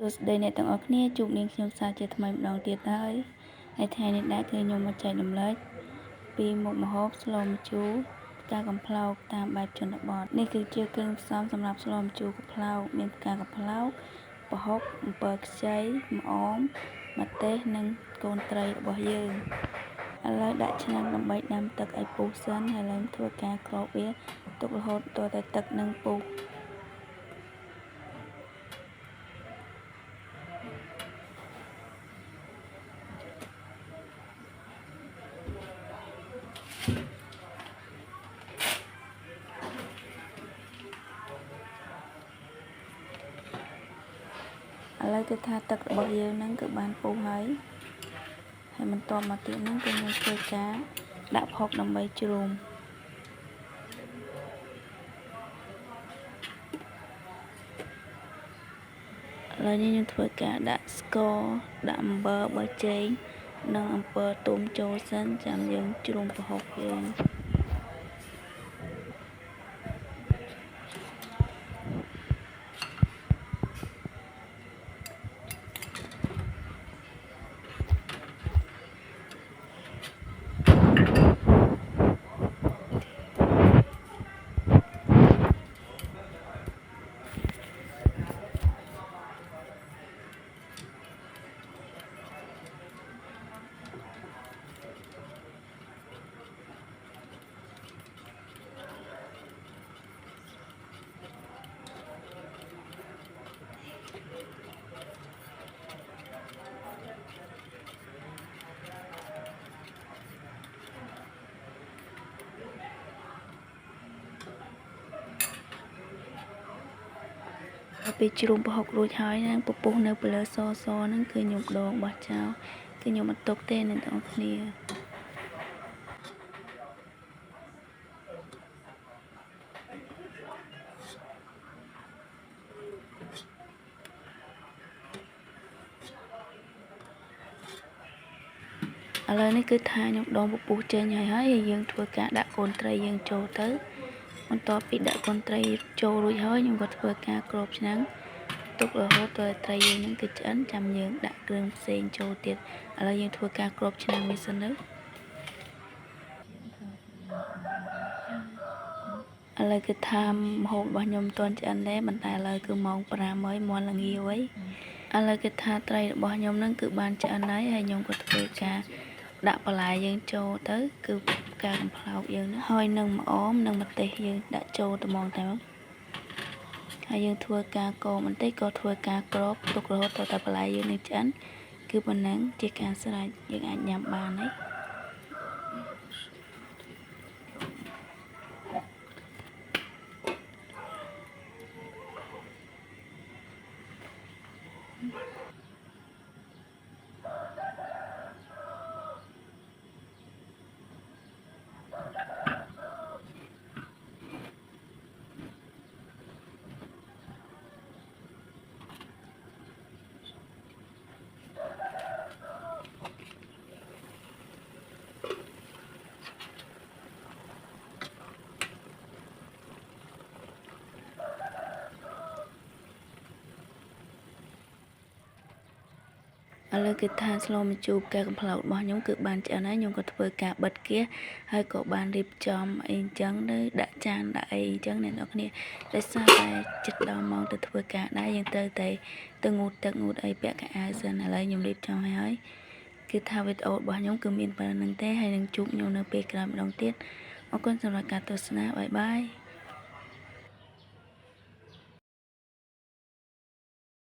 ស្ដីអ្នកទាំងអស់គ្នាជួបនាងខ្ញុំសាជាថ្មីម្ដងទៀតហើយហើយថ្ងៃនេះដែរគឺខ្ញុំមកចែករំលែកពីមុខម្ហូបស្លម្ជូរផ្កាកំប្លោកតាមបែបជនបទនេះគឺជាគ្រឿងផ្សំសម្រាប់ស្លម្ជូរកំប្លោកមានផ្កាកំប្លោកប្រហុកអំពិលខ្ចីម្អមម្ទេសនិងកូនត្រីរបស់យើងឥឡូវដាក់ឆ្នាំងដើម្បីដាំទឹកឲ្យពុះសិនហើយឡើងធ្វើការគ្របវាទុករហូតទាល់តែទឹកនឹងពុះឥឡូវគឺថាទឹករបស់យើងហ្នឹងគឺបានពុះហើយបន្ទាប់មកទៀតហ្នឹងគឺយើងធ្វើការដាក់ផុកដើម្បីជ្រុំឥឡូវនេះយើងធ្វើការដាក់ស្ករដាក់អំបិលប៊ីចេងនិងអំពិលទុំចូលសិនចាំយើងជ្រុំប្រហុកយើងពេលជ្រុំប្រហុករួចហើយហ្នឹងពពុះនៅពីលើសហ្នឹងគឺខ្ញុំដងបោះចោលគឺខ្ញុំមិនទុកទេអ្នកទាំងអស់គ្នាឥឡូវនេះគឺថាខ្ញុំដងពពុះចេញហើយយើងធ្វើការដាក់កូនត្រីយើងចូលទៅបន្ទាប់ពីដាក់កូនត្រីចូលរួចហើយខ្ញុំក៏ធ្វើការគ្របឆ្នាំងទុករហូតដល់ត្រីយើងនឹងគឺឆ្អិនចាំយើងដាក់គ្រឿងផ្សេងចូលទៀតឥឡូវយើងធ្វើការគ្របឆ្នាំងវាសិនទៅឥឡូវគឺថាម្ហូបរបស់ខ្ញុំមិនទាន់ឆ្អិនទេប៉ុន្តែឥឡូវគឺម៉ោង 5 ហើយមាន់ល្ងាវហើយឥឡូវគឺថាត្រីរបស់ខ្ញុំនឹងគឺបានឆ្អិនហើយខ្ញុំក៏ធ្វើការដាក់បន្លែយើងចូលទៅគឺផ្កាកំប្លោកយើងហ្នឹងហើយនឹងម្អមនិងម្ទេសយើងដាក់ចូលត្មងតែហើយយើងធ្វើការកូរបន្តិចក៏ធ្វើការគ្របទុករហូតដល់តែបន្លែយើងនឹងឆ្អិនគឺប៉ុណ្ណឹងជាការស្រេចយើងអាចញ៉ាំបានហើយឥឡូវគឺថាស្លម្ជូរផ្កាកំប្លោករបស់ខ្ញុំគឺបានឆ្អិនហើយខ្ញុំក៏ធ្វើការបិទគាសហើយក៏បានរៀបចំអីអញ្ចឹងទៅដាក់ចានដាក់អីអញ្ចឹងអ្នកនរគ្នាដោយសារតែចិត្តដល់ម៉ោងទៅធ្វើការដែរយើងត្រូវតែទៅងូតទឹកងូតអីពាក់កៅអៅសិនឥឡូវខ្ញុំរៀបចំហើយគឺថាវីដេអូរបស់ខ្ញុំគឺមានប៉ុណ្្នឹងទេហើយនឹងជួបខ្ញុំនៅពេលក្រោយម្ដងទៀតអរគុណសម្រាប់ការទស្សនាបាយបាយ